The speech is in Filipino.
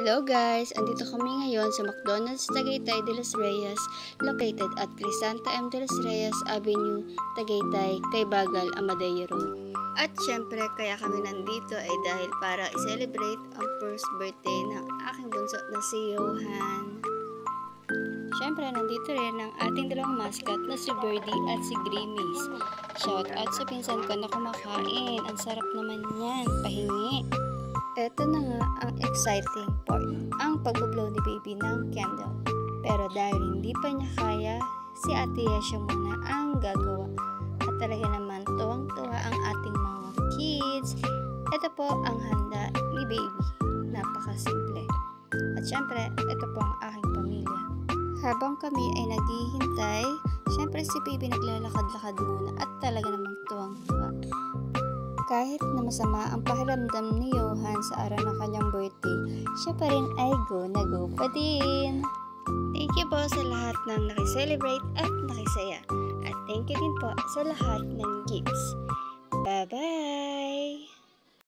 Hello guys! Andito kami ngayon sa McDonald's Tagaytay de los Reyes, located at Crisanta M. de los Reyes Avenue, Tagaytay, kay Bagal, Amadeo Road. At syempre, kaya kami nandito ay dahil para i-celebrate ang first birthday ng aking bunso na si Johan. Syempre, nandito rin ang ating dalawang mascot na si Birdie at si Grimace. Shout out sa pinsan ko na kumakain. Ang sarap naman yan. Pahingi. Eto na nga ang exciting part, ang pagbublow ni baby ng candle. Pero dahil hindi pa niya kaya, si Ate Yesha muna ang gagawa. At talaga naman tuwang-tuwa ang ating mga kids. Ito po ang handa ni baby. Napakasimple. At syempre, ito po ang aking pamilya. Habang kami ay naghihintay, syempre si baby naglalakad-lakad muna at talaga namang tuwang-tuwa. Kahit na masama ang pakiramdam ni Johan sa araw ng kanyang birthday, siya pa rin ay go na go pa din. Thank you po sa lahat ng nakiselebrate at nakisaya. At thank you din po sa lahat ng gifts. Bye-bye!